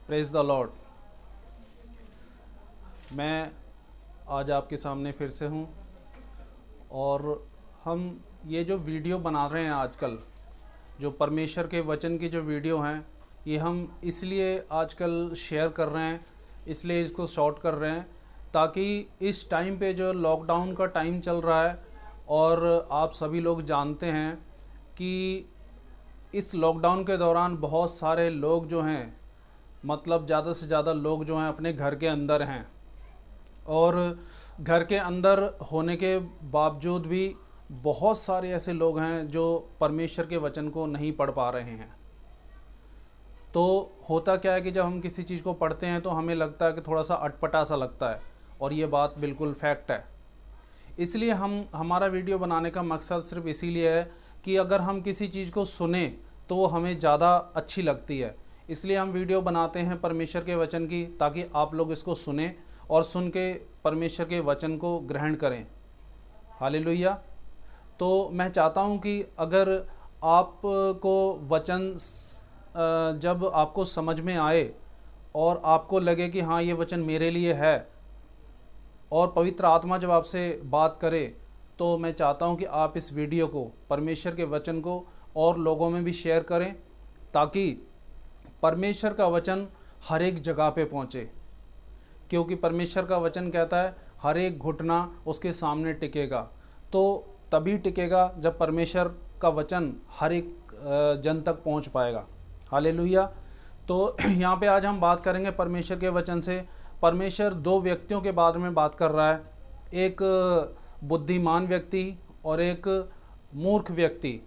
Praise the Lord. मैं आज आपके सामने फिर से हूँ और हम ये जो वीडियो बना रहे हैं आजकल, जो परमेश्वर के वचन की जो वीडियो हैं, ये हम इसलिए आजकल शेयर कर रहे हैं, इसलिए इसको शॉर्ट कर रहे हैं ताकि इस टाइम पे जो लॉकडाउन का टाइम चल रहा है और आप सभी लोग जानते हैं कि इस लॉकडाउन के दौरान बहुत सारे लोग जो हैं, मतलब ज़्यादा से ज़्यादा लोग जो हैं अपने घर के अंदर हैं और घर के अंदर होने के बावजूद भी बहुत सारे ऐसे लोग हैं जो परमेश्वर के वचन को नहीं पढ़ पा रहे हैं। तो होता क्या है कि जब हम किसी चीज़ को पढ़ते हैं तो हमें लगता है कि थोड़ा सा अटपटा सा लगता है, और ये बात बिल्कुल फैक्ट है। इसलिए हमारा वीडियो बनाने का मकसद सिर्फ इसीलिए है कि अगर हम किसी चीज़ को सुने तो वो हमें ज़्यादा अच्छी लगती है। इसलिए हम वीडियो बनाते हैं परमेश्वर के वचन की, ताकि आप लोग इसको सुने और सुन के परमेश्वर के वचन को ग्रहण करें। हालेलुया। तो मैं चाहता हूं कि अगर आपको वचन जब आपको समझ में आए और आपको लगे कि हाँ, ये वचन मेरे लिए है, और पवित्र आत्मा जब आपसे बात करे, तो मैं चाहता हूं कि आप इस वीडियो को, परमेश्वर के वचन को और लोगों में भी शेयर करें, ताकि परमेश्वर का वचन हर एक जगह पे पहुंचे। क्योंकि परमेश्वर का वचन कहता है हर एक घुटना उसके सामने टिकेगा। तो तभी टिकेगा जब परमेश्वर का वचन हर एक जन तक पहुंच पाएगा। हालेलुया। तो यहाँ पे आज हम बात करेंगे परमेश्वर के वचन से। परमेश्वर दो व्यक्तियों के बारे में बात कर रहा है, एक बुद्धिमान व्यक्ति और एक मूर्ख व्यक्ति।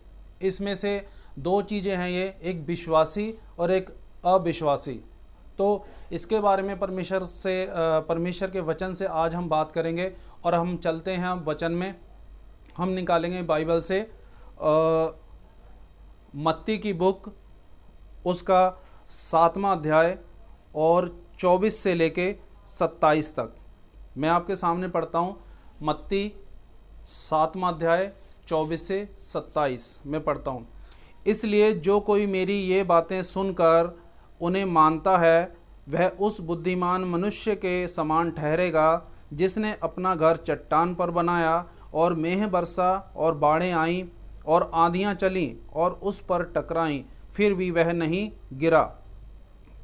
इसमें से दो चीज़ें हैं, ये एक विश्वासी और एक अविश्वासी। तो इसके बारे में परमेश्वर के वचन से आज हम बात करेंगे। और हम चलते हैं अब वचन में। हम निकालेंगे बाइबल से मत्ती की बुक, उसका 7वां अध्याय और 24 से लेके 27 तक। मैं आपके सामने पढ़ता हूँ। मत्ती 7वां अध्याय 24 से 27 में पढ़ता हूँ। इसलिए जो कोई मेरी ये बातें सुनकर उन्हें मानता है, वह उस बुद्धिमान मनुष्य के समान ठहरेगा जिसने अपना घर चट्टान पर बनाया, और मेंह बरसा और बाढ़ें आईं और आंधियाँ चलीं और उस पर टकराईं, फिर भी वह नहीं गिरा,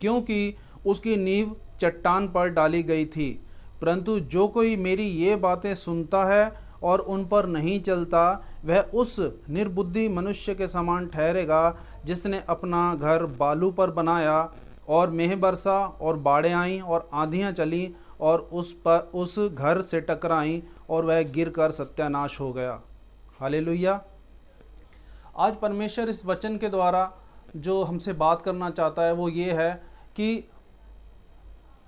क्योंकि उसकी नींव चट्टान पर डाली गई थी। परंतु जो कोई मेरी ये बातें सुनता है और उन पर नहीं चलता, वह उस निर्बुद्धि मनुष्य के समान ठहरेगा जिसने अपना घर बालू पर बनाया, और मेंह बरसा और बाढ़ें आईं और आंधियाँ चलीं और उस घर से टकराईं, और वह गिरकर सत्यानाश हो गया। हालेलुया। आज परमेश्वर इस वचन के द्वारा जो हमसे बात करना चाहता है वो ये है कि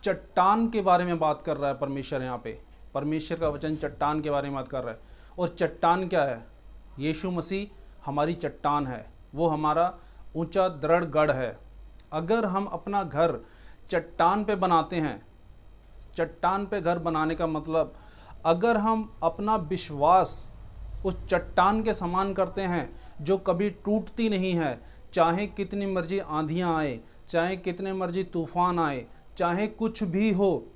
चट्टान के बारे में बात कर रहा है परमेश्वर। यहाँ पे परमेश्वर का वचन चट्टान के बारे में बात कर रहा है। और चट्टान क्या है? यीशु मसीह हमारी चट्टान है, वो हमारा ऊंचा दृढ़ गढ़ है। अगर हम अपना घर चट्टान पे बनाते हैं, चट्टान पे घर बनाने का मतलब, अगर हम अपना विश्वास उस चट्टान के समान करते हैं जो कभी टूटती नहीं है, चाहे कितनी मर्जी आंधियाँ आए, चाहे कितने मर्जी तूफान आए, चाहे कुछ भी हो,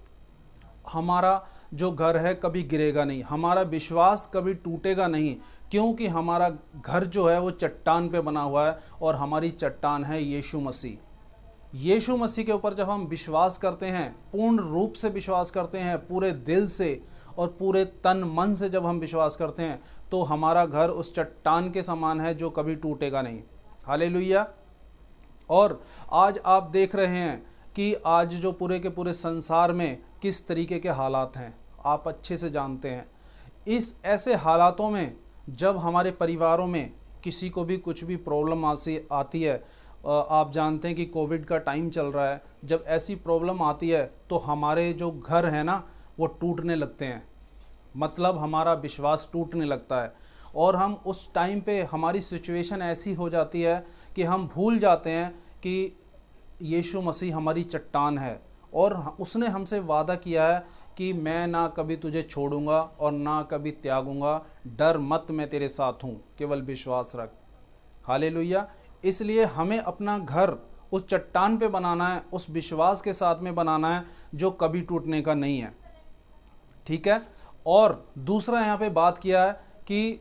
हमारा जो घर है कभी गिरेगा नहीं, हमारा विश्वास कभी टूटेगा नहीं, क्योंकि हमारा घर जो है वो चट्टान पे बना हुआ है, और हमारी चट्टान है यीशु मसीह। यीशु मसीह के ऊपर जब हम विश्वास करते हैं, पूर्ण रूप से विश्वास करते हैं, पूरे दिल से और पूरे तन मन से जब हम विश्वास करते हैं, तो हमारा घर उस चट्टान के समान है जो कभी टूटेगा नहीं। हालेलुया। और आज आप देख रहे हैं कि आज जो पूरे के पूरे संसार में किस तरीके के हालात हैं, आप अच्छे से जानते हैं। इस ऐसे हालातों में जब हमारे परिवारों में किसी को भी कुछ भी प्रॉब्लम आती है, आप जानते हैं कि कोविड का टाइम चल रहा है, जब ऐसी प्रॉब्लम आती है तो हमारे जो घर है ना, वो टूटने लगते हैं, मतलब हमारा विश्वास टूटने लगता है। और हम उस टाइम पे हमारी सिचुएशन ऐसी हो जाती है कि हम भूल जाते हैं कि यीशु मसीह हमारी चट्टान है, और उसने हमसे वादा किया है कि मैं ना कभी तुझे छोड़ूंगा और ना कभी त्यागूंगा, डर मत, मैं तेरे साथ हूँ, केवल विश्वास रख। हालेलुया। इसलिए हमें अपना घर उस चट्टान पे बनाना है, उस विश्वास के साथ में बनाना है जो कभी टूटने का नहीं है। ठीक है। और दूसरा यहाँ पे बात किया है कि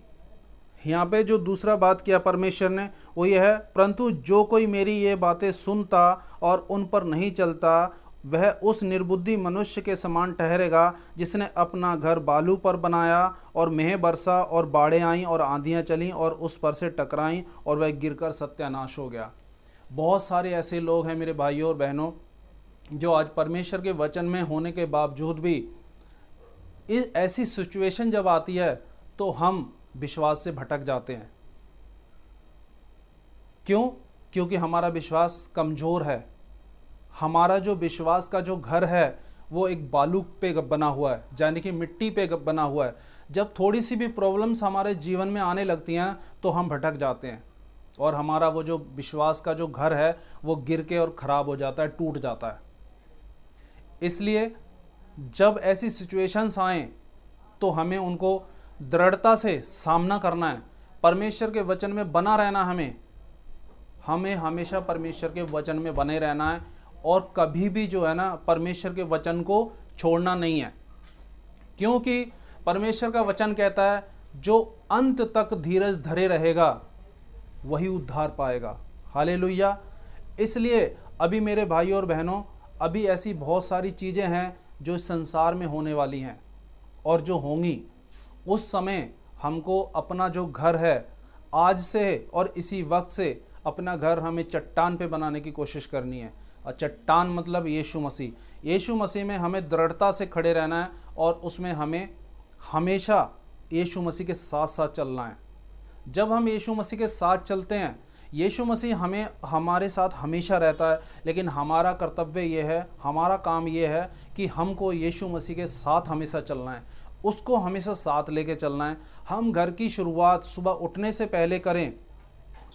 यहाँ पे जो दूसरा बात किया परमेश्वर ने वो ये है, परंतु जो कोई मेरी ये बातें सुनता और उन पर नहीं चलता वह उस निर्बुद्धि मनुष्य के समान ठहरेगा जिसने अपना घर बालू पर बनाया और मेंह बरसा और बाढ़ें आईं और आंधियां चलीं और उस पर से टकराईं और वह गिरकर सत्यानाश हो गया। बहुत सारे ऐसे लोग हैं मेरे भाइयों और बहनों जो आज परमेश्वर के वचन में होने के बावजूद भी ऐसी सिचुएशन जब आती है तो हम विश्वास से भटक जाते हैं। क्यों? क्योंकि हमारा विश्वास कमज़ोर है। हमारा जो विश्वास का जो घर है वो एक बालू पे बना हुआ है, यानी कि मिट्टी पे बना हुआ है। जब थोड़ी सी भी प्रॉब्लम्स हमारे जीवन में आने लगती हैं तो हम भटक जाते हैं और हमारा वो जो विश्वास का जो घर है वो गिर के और ख़राब हो जाता है, टूट जाता है। इसलिए जब ऐसी सिचुएशंस आएँ तो हमें उनको दृढ़ता से सामना करना है, परमेश्वर के वचन में बना रहना। हमें हमेशा परमेश्वर के वचन में बने रहना है और कभी भी जो है ना परमेश्वर के वचन को छोड़ना नहीं है, क्योंकि परमेश्वर का वचन कहता है जो अंत तक धीरज धरे रहेगा वही उद्धार पाएगा। हालेलुया। इसलिए अभी मेरे भाइयों और बहनों, अभी ऐसी बहुत सारी चीज़ें हैं जो संसार में होने वाली हैं और जो होंगी। उस समय हमको अपना जो घर है आज से और इसी वक्त से अपना घर हमें चट्टान पे बनाने की कोशिश करनी है। और चट्टान मतलब यीशु मसीह। यीशु मसीह में हमें दृढ़ता से खड़े रहना है और उसमें हमें हमेशा यीशु मसीह के साथ साथ चलना है। जब हम यीशु मसीह के साथ चलते हैं, यीशु मसीह हमारे साथ हमेशा रहता है, लेकिन हमारा कर्तव्य ये है, हमारा काम ये है कि हमको यीशु मसीह के साथ हमेशा चलना है, उसको हमेशा साथ लेके चलना है। हम घर की शुरुआत सुबह उठने से पहले करें।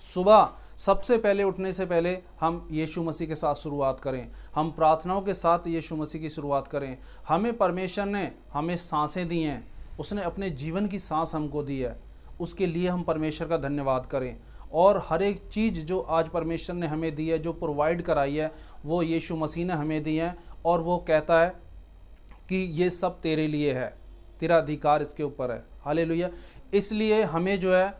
सुबह सबसे पहले उठने से पहले हम यीशु मसीह के साथ शुरुआत करें, हम प्रार्थनाओं के साथ यीशु मसीह की शुरुआत करें। हमें परमेश्वर ने हमें सांसें दी हैं, उसने अपने जीवन की सांस हमको दी है, उसके लिए हम परमेश्वर का धन्यवाद करें। और हर एक चीज़ जो आज परमेश्वर ने हमें दी है, जो प्रोवाइड कराई है, वो यीशु मसीह ने हमें दी है। और वो कहता है कि ये सब तेरे लिए है, तेरा अधिकार इसके ऊपर है। हालेलुया। इसलिए हमें जो है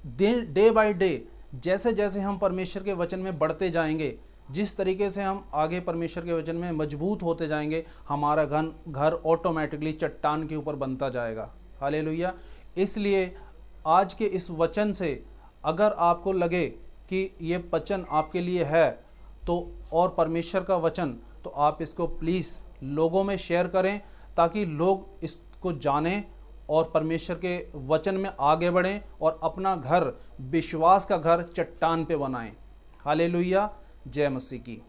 डे बाय डे जैसे जैसे हम परमेश्वर के वचन में बढ़ते जाएंगे, जिस तरीके से हम आगे परमेश्वर के वचन में मजबूत होते जाएंगे, हमारा घर ऑटोमेटिकली चट्टान के ऊपर बनता जाएगा। हालेलुया। इसलिए आज के इस वचन से अगर आपको लगे कि ये वचन आपके लिए है तो और परमेश्वर का वचन, तो आप इसको प्लीज़ लोगों में शेयर करें ताकि लोग इसको जानें और परमेश्वर के वचन में आगे बढ़ें और अपना घर, विश्वास का घर चट्टान पे बनाएं। हालेलुया। जय मसीह की।